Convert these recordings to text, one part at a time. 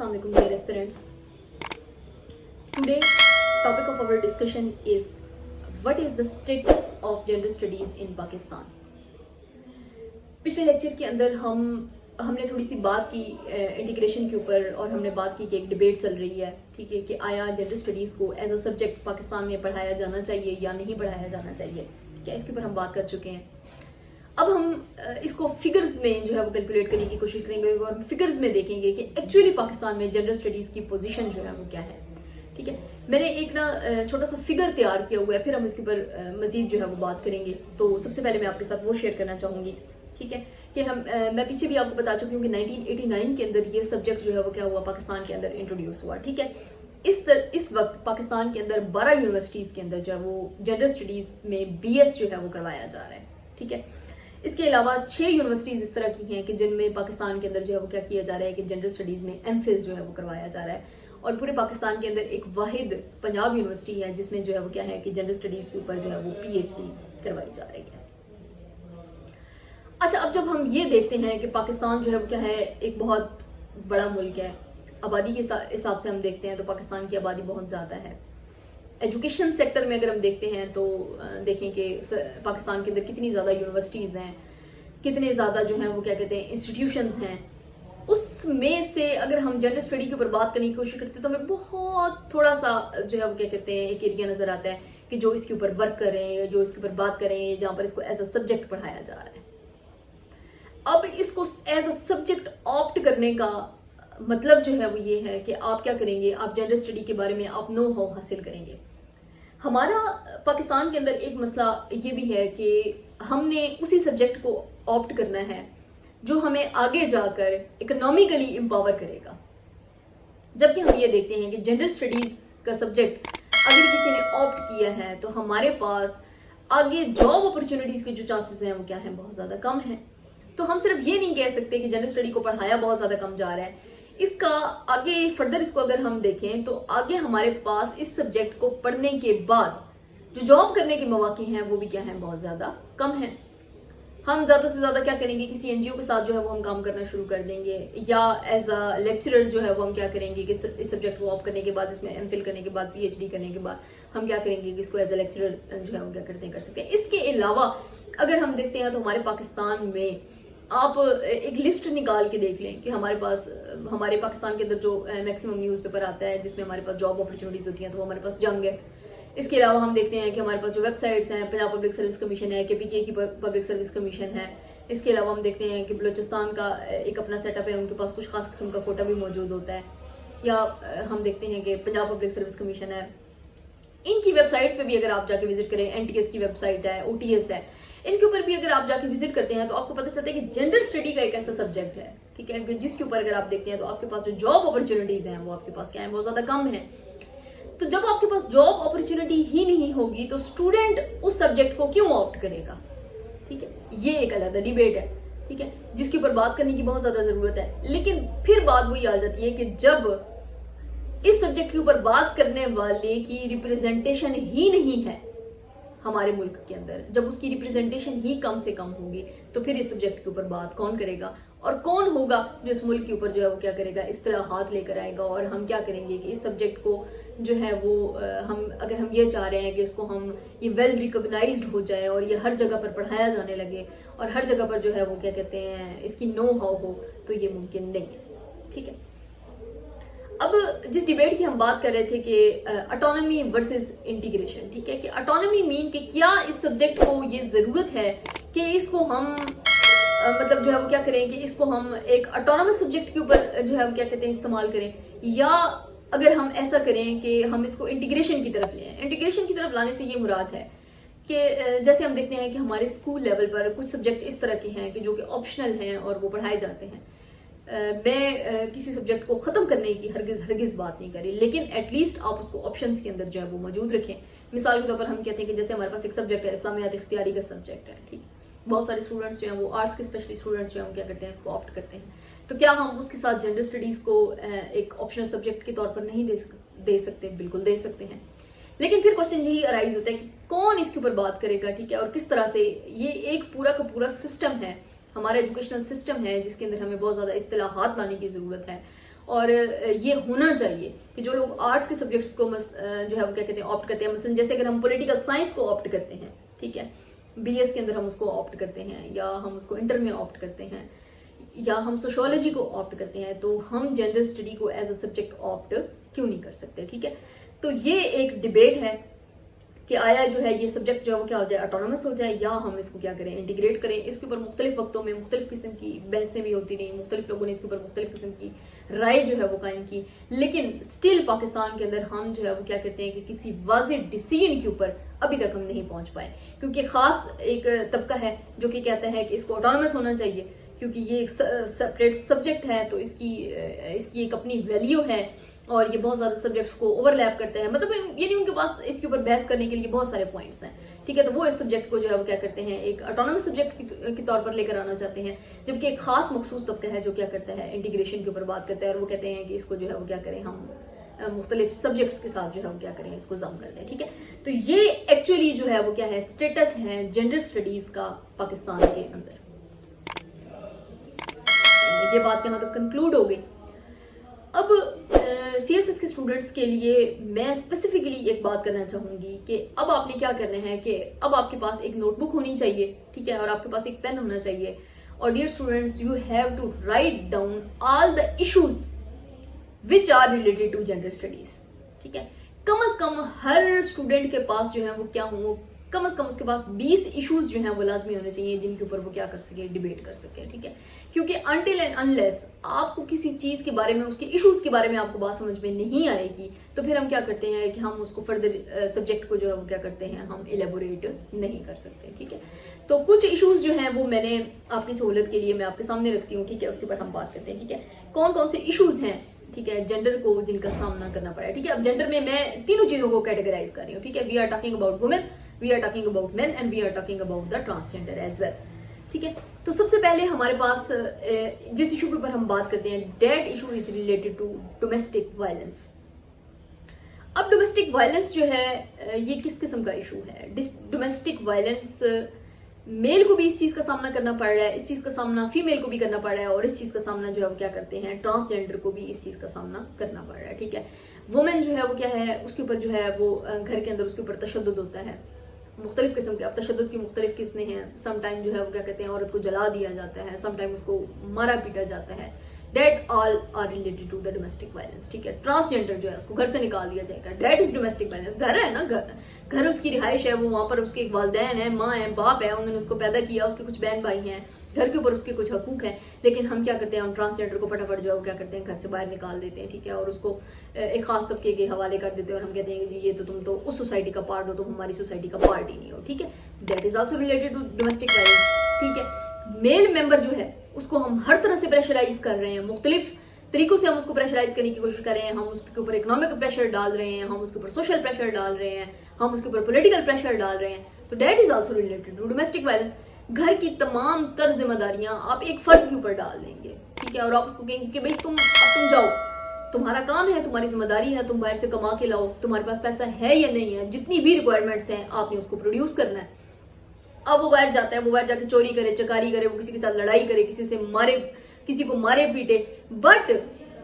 Assalamu alaikum dear aspirants. Today topic of our discussion is what is the status of gender studies in Pakistan. पिछले lecture के अंदर हमने थोड़ी सी बात की इंटीग्रेशन के ऊपर और हमने बात की कि एक डिबेट चल रही है, ठीक है, कि आया जेंडर स्टडीज़ को एज अ सब्जेक्ट पाकिस्तान में पढ़ाया जाना चाहिए या नहीं पढ़ाया जाना चाहिए, क्या इसके ऊपर हम बात कर चुके हैं। अब हम इसको फिगर्स में जो है वो कैलकुलेट करने की कोशिश करेंगे और फिगर्स में देखेंगे कि एक्चुअली पाकिस्तान में जेंडर स्टडीज़ की पोजीशन जो है वो क्या है, ठीक है। मैंने एक ना छोटा सा फिगर तैयार किया हुआ है, फिर हम इसके ऊपर मजीद जो है वो बात करेंगे। तो सबसे पहले मैं आपके साथ वो शेयर करना चाहूँगी, ठीक है, कि मैं पीछे भी आपको बता चुकी हूँ कि 1989 के अंदर ये सब्जेक्ट जो है वो क्या हुआ, पाकिस्तान के अंदर इंट्रोड्यूस हुआ, ठीक है। इस वक्त पाकिस्तान के अंदर 12 यूनिवर्सिटीज़ के अंदर जो है वो जेंडर स्टडीज़ में BS जो है वो करवाया जा रहा है, ठीक है। इसके अलावा 6 यूनिवर्सिटीज़ इस तरह की हैं कि जिनमें पाकिस्तान के अंदर जो है वो क्या किया जा रहा है कि जेंडर स्टडीज़ में MPhil जो है वो करवाया जा रहा है। और पूरे पाकिस्तान के अंदर एक वाहिद पंजाब यूनिवर्सिटी है जिसमें जो है वो क्या है कि जेंडर स्टडीज़ के ऊपर जो है वो PhD करवाई जा रही है। अच्छा, अब जब हम ये देखते हैं कि पाकिस्तान जो है वो क्या है, एक बहुत बड़ा मुल्क है, आबादी के हिसाब से हम देखते हैं तो पाकिस्तान की आबादी बहुत ज़्यादा है। एजुकेशन सेक्टर में अगर हम देखते हैं तो देखें कि पाकिस्तान के अंदर कितनी ज़्यादा यूनिवर्सिटीज़ हैं, कितने ज़्यादा जो हैं वो क्या कहते हैं इंस्टीट्यूशंस हैं। उसमें से अगर हम जेंडर स्टडी के ऊपर बात करने की कोशिश करते हैं तो हमें बहुत थोड़ा सा जो है वो क्या कहते हैं एक एरिया नज़र आता है कि जो इसके ऊपर वर्क करें, जो इसके ऊपर बात करें, जहाँ पर इसको एज अ सब्जेक्ट पढ़ाया जा रहा है। अब इसको एज अ सब्जेक्ट ऑप्ट करने का मतलब जो है वो ये है कि आप क्या करेंगे, आप जेंडर स्टडी के बारे में आप नो हाउ हासिल करेंगे। हमारा पाकिस्तान के अंदर एक मसला ये भी है कि हमने उसी सब्जेक्ट को ऑप्ट करना है जो हमें आगे जाकर इकोनॉमिकली एम्पावर करेगा। जबकि हम ये देखते हैं कि जेंडर स्टडीज़ का सब्जेक्ट अगर किसी ने ऑप्ट किया है तो हमारे पास आगे जॉब अपॉर्चुनिटीज़ के जो चांसेस हैं वो क्या हैं, बहुत ज़्यादा कम हैं। तो हम सिर्फ ये नहीं कह सकते कि जेंडर स्टडी को पढ़ाया बहुत ज़्यादा कम जा रहा है। इसका आगे फर्दर इसको अगर हम देखें तो आगे हमारे पास इस सब्जेक्ट को पढ़ने के बाद जो जॉब करने के मौके हैं वो भी क्या हैं, बहुत ज़्यादा कम हैं। हम ज़्यादा से ज़्यादा क्या करेंगे, किसी NGO के साथ जो है वो हम काम करना शुरू कर देंगे, या एज अ लेक्चरर जो है वो हम क्या करेंगे कि इस सब्जेक्ट को ऑप्ट करने के बाद, इसमें MPhil करने के बाद, PhD करने के बाद हम क्या करेंगे कि इसको एज अ लेक्चरर जो है वो क्या करते हैं, कर सकते हैं। इसके अलावा अगर हम देखते हैं तो हमारे पाकिस्तान में आप एक लिस्ट निकाल के देख लें कि हमारे पाकिस्तान के अंदर जो मैक्सिमम न्यूज़पेपर आता है जिसमें हमारे पास जॉब अपॉर्चुनिटीज़ होती हैं तो वो हमारे पास जंग है। इसके अलावा हम देखते हैं कि हमारे पास जो वेबसाइट्स हैं, पंजाब पब्लिक सर्विस कमीशन है, KPK की पब्लिक सर्विस कमीशन है। इसके अलावा हम देखते हैं कि बलूचिस्तान का एक अपना सेटअप है, उनके पास कुछ खास किस्म का कोटा भी मौजूद होता है। या हम देखते हैं कि पंजाब पब्लिक सर्विस कमीशन है, इनकी वेबसाइट्स पे भी अगर आप जाके विजिट करें, NTS की वेबसाइट है, OTS है, इनके ऊपर भी अगर आप जाके विजिट करते हैं तो आपको पता चलता है कि जेंडर स्टडी का एक ऐसा सब्जेक्ट है, ठीक है, जिसके ऊपर अगर आप देखते हैं तो आपके पास जो जॉब अपॉर्चुनिटीज हैं वो आपके पास क्या है, बहुत ज्यादा कम है। तो जब आपके पास जॉब अपॉर्चुनिटी ही नहीं होगी तो स्टूडेंट उस सब्जेक्ट को क्यों ऑप्ट करेगा, ठीक है। ये एक अलग डिबेट है, ठीक है, जिसके ऊपर बात करने की बहुत ज्यादा जरूरत है। लेकिन फिर बात वही आ जाती है कि जब इस सब्जेक्ट के ऊपर बात करने वाले की रिप्रेजेंटेशन ही नहीं है हमारे मुल्क के अंदर, जब उसकी रिप्रेजेंटेशन ही कम से कम होगी तो फिर इस सब्जेक्ट के ऊपर बात कौन करेगा और कौन होगा जो इस मुल्क के ऊपर जो है वो क्या करेगा, इस तरह हाथ लेकर आएगा। और हम क्या करेंगे कि इस सब्जेक्ट को जो है वो अगर हम ये चाह रहे हैं कि इसको हम ये वेल रिकॉग्नाइज्ड हो जाए और ये हर जगह पर पढ़ाया जाने लगे और हर जगह पर जो है वो क्या कहते हैं इसकी नो हाउ हो, तो ये मुमकिन नहीं है, ठीक है। अब जिस डिबेट की हम बात कर रहे थे कि ऑटोनॉमी वर्सेस इंटीग्रेशन, ठीक है, कि ऑटोनॉमी मीन कि क्या इस सब्जेक्ट को ये ज़रूरत है कि इसको हम मतलब जो है वो क्या करें कि इसको हम एक ऑटोनॉमस सब्जेक्ट के ऊपर जो है वो क्या कहते हैं इस्तेमाल करें, या अगर हम ऐसा करें कि हम इसको इंटीग्रेशन की तरफ ले आए। इंटीग्रेशन की तरफ लाने से ये मुराद है कि जैसे हम देखते हैं कि हमारे स्कूल लेवल पर कुछ सब्जेक्ट इस तरह के हैं कि जो कि ऑप्शनल हैं और वो पढ़ाए जाते हैं। मैं किसी सब्जेक्ट को ख़त्म करने की हरगिज़ बात नहीं करी, लेकिन एटलीस्ट आप उसको ऑप्शंस के अंदर जो है वो मौजूद रखें। मिसाल के तौर पर हम कहते हैं कि जैसे हमारे पास एक सब्जेक्ट है, इस्लामियात इख्तियारी का सब्जेक्ट है, ठीक, बहुत सारे स्टूडेंट्स जो हैं वो आर्ट्स के स्पेशली स्टूडेंट्स जो हैं वो क्या करते हैं, इसको ऑप्ट करते हैं। तो क्या हम उसके साथ जेंडर स्टडीज़ को एक ऑप्शनल सब्जेक्ट के तौर पर नहीं दे सकते? बिल्कुल दे सकते हैं। लेकिन फिर क्वेश्चन यही अराइज होता है कि कौन इसके ऊपर बात करेगा, ठीक है, और किस तरह से। ये एक पूरा का पूरा सिस्टम है, हमारा एजुकेशनल सिस्टम है जिसके अंदर हमें बहुत ज़्यादा इस्तिलाहात लाने की ज़रूरत है اور یہ ہونا چاہیے کہ جو لوگ آرٹس کے سبجیکٹس کو جو ہے وہ کیا کہتے ہیں آپٹ کرتے ہیں، مثلا جیسے اگر ہم پولیٹیکل سائنس کو آپٹ کرتے ہیں، ٹھیک ہے، بی ایس کے اندر ہم اس کو آپٹ کرتے ہیں، یا ہم اس کو انٹر میں آپٹ کرتے ہیں، یا ہم سوشولوجی کو آپٹ کرتے ہیں، تو ہم جنڈر اسٹڈی کو ایز اے سبجیکٹ آپٹ کیوں نہیں کر سکتے؟ ٹھیک ہے، تو یہ ایک ڈبیٹ ہے کہ آیا جو ہے یہ سبجیکٹ جو ہے وہ کیا ہو جائے، آٹونومس ہو جائے، یا ہم اس کو کیا کریں، انٹیگریٹ کریں۔ اس کے اوپر مختلف وقتوں میں مختلف قسم کی بحثیں بھی ہوتی رہیں، مختلف لوگوں نے اس کے اوپر مختلف قسم کی رائے جو ہے وہ قائم کی، لیکن اسٹل پاکستان کے اندر ہم جو ہے وہ کیا کہتے ہیں کہ کسی واضح ڈیسیژن کے اوپر ابھی تک ہم نہیں پہنچ پائے، کیونکہ خاص ایک طبقہ ہے جو کہ کہتا ہے کہ اس کو آٹونومس ہونا چاہیے کیونکہ یہ ایک سپریٹ سبجیکٹ ہے، تو اس کی ایک اپنی ویلیو ہے، اور یہ بہت زیادہ سبجیکٹس کو اوور لیپ کرتا ہے، مطلب یعنی ان کے پاس اس کے اوپر بحث کرنے کے لیے بہت سارے پوائنٹس ہیں، ٹھیک ہے، تو وہ اس سبجیکٹ کو جو ہے وہ کیا کرتے ہیں ایک آٹونومس سبجیکٹ کے طور پر لے کر آنا چاہتے ہیں، جبکہ ایک خاص مخصوص طبقہ ہے جو کیا کرتا ہے انٹیگریشن کے اوپر بات کرتا ہے، اور وہ کہتے ہیں کہ اس کو جو ہے وہ کیا کریں، ہم مختلف سبجیکٹس کے ساتھ جو ہے وہ کیا کریں، اس کو ضم کر دیں، ٹھیک ہے۔ تو یہ ایکچولی جو ہے وہ کیا ہے اسٹیٹس ہے جنڈر اسٹڈیز کا پاکستان کے اندر۔ یہ بات یہاں تک کنکلوڈ ہو گئی۔ اب سی ایس ایس کے اسٹوڈنٹس کے لیے میں اسپیسیفکلی ایک بات کرنا چاہوں گی کہ اب آپ نے کیا کرنا ہے کہ اب آپ کے پاس ایک نوٹ بک ہونی چاہیے، ٹھیک ہے، اور آپ کے پاس ایک پین ہونا چاہیے، اور dear students you have to write down all the issues which are related to gender studies, ٹھیک ہے۔ کم از کم ہر اسٹوڈنٹ کے پاس جو ہے وہ کیا ہوں، کم از کم اس کے پاس 20 ایشوز جو ہیں وہ لازمی ہونے چاہیے جن کے اوپر وہ کیا کر سکے، ڈیبیٹ کر سکے، ٹھیک ہے، کیونکہ انٹل اینڈ انلیس آپ کو کسی چیز کے بارے میں، اس کے ایشوز کے بارے میں آپ کو بات سمجھ میں نہیں آئے گی، تو پھر ہم کیا کرتے ہیں کہ ہم اس کو فردر سبجیکٹ کو جو ہے وہ کیا کرتے ہیں، ہم ایلیبوریٹ نہیں کر سکتے، ٹھیک ہے۔ تو کچھ ایشوز جو ہیں وہ میں نے آپ کی سہولت کے لیے میں آپ کے سامنے رکھتی ہوں، ٹھیک ہے، اس کے اوپر ہم بات کرتے ہیں، ٹھیک ہے، کون کون سے ایشوز ہیں، ٹھیک ہے، جنڈر کو جن کا سامنا کرنا پڑا ہے، ٹھیک ہے۔ اب جنڈر میں تینوں چیزوں کو کیٹیگرائز کر رہی ہوں، ٹھیک ہے، we are talking about women, we are talking about men and we are talking about the transgender as well, ٹھیک ہے۔ تو سب سے پہلے ہمارے پاس جس ایشو کے اوپر ہم بات کرتے ہیں، that issue is related to domestic violence. اب ڈومیسٹک وائلنس جو ہے یہ کس قسم کا ایشو ہے؟ ڈومیسٹک وائلنس میل کو بھی اس چیز کا سامنا کرنا پڑ رہا ہے، اس چیز کا سامنا فیمیل کو بھی کرنا پڑ رہا ہے، اور اس چیز کا سامنا جو ہے وہ کیا کرتے ہیں، ٹرانسجینڈر کو بھی اس چیز کا سامنا کرنا پڑ رہا ہے، ٹھیک ہے۔ وومن جو ہے وہ کیا ہے، اس کے اوپر جو ہے وہ گھر کے اندر اس کے اوپر تشدد ہوتا ہے، مختلف قسم کے، اب تشدد کی مختلف قسمیں ہیں، سم ٹائم جو ہے وہ کیا کہتے ہیں عورت کو جلا دیا جاتا ہے، سم ٹائم اس کو مارا پیٹا جاتا ہے، that all are related to the domestic violence, ٹھیک ہے۔ ٹرانسجینڈر جو ہے اس کو گھر سے نکال دیا جائے گا، دیٹ از ڈومیسٹک وائلنس۔ گھر ہے نا، گھر اس کی رہائش ہے، وہ وہاں پر اس کے ایک والدین ہیں، ماں ہے، باپ ہے، انہوں نے اس کو پیدا کیا، اس کے کچھ بہن بھائی ہیں، گھر کے اوپر اس کے کچھ حقوق ہیں، لیکن ہم کیا کرتے ہیں، ہم ٹرانسجینڈر کو فٹافٹ جو ہے وہ کیا کرتے ہیں گھر سے باہر نکال دیتے ہیں، ٹھیک ہے، اور اس کو ایک خاص طبقے کے حوالے کر دیتے ہیں، اور ہم کہتے ہیں کہ جی یہ تو تم تو اس سوسائٹی کا پارٹ ہو، تم ہماری سوسائٹی کا پارٹ ہی نہیں ہو، ٹھیک ہے۔ That is also related to domestic violence, ٹھیک ہے۔ میل ممبر جو ہے اس کو ہم ہر طرح سے پریشرائز کر رہے ہیں، مختلف طریقوں سے ہم اس کو پریشرائز کرنے کی کوشش کر رہے ہیں، ہم اس کے اوپر اکنامک پریشر ڈال رہے ہیں، ہم اس کے اوپر سوشل پریشر ڈال رہے ہیں، ہم اس کے اوپر پولیٹیکل پریشر ڈال رہے ہیں، تو that is also related to domestic violence. گھر کی تمام تر ذمہ داریاں آپ ایک فرد کے اوپر ڈال دیں گے، ٹھیک ہے، اور آپ اس کو کہیں گے کہ بھائی تم جاؤ، تمہارا کام ہے، تمہاری ذمہ داری ہے، تم باہر سے کما کے لاؤ، تمہارے پاس پیسہ ہے یا نہیں ہے، جتنی بھی ریکوائرمنٹس ہیں آپ نے اس کو پروڈیوس کرنا ہے۔ اب وہ باہر جاتا ہے، وہ باہر جا کے چوری کرے، چکاری کرے، وہ کسی کے ساتھ لڑائی کرے، کسی کو مارے پیٹے، بٹ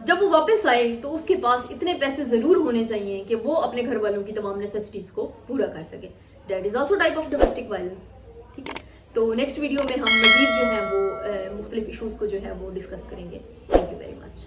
جب وہ واپس آئے تو اس کے پاس اتنے پیسے ضرور ہونے چاہیے کہ وہ اپنے گھر والوں کی تمام نیسیسٹیز کو پورا کر سکے۔ That is also type of domestic violence, ٹھیک ہے۔ تو نیکسٹ ویڈیو میں ہم مزید جو ہے وہ مختلف ایشوز کو جو ہے وہ ڈسکس کریں گے۔ Thank you very much.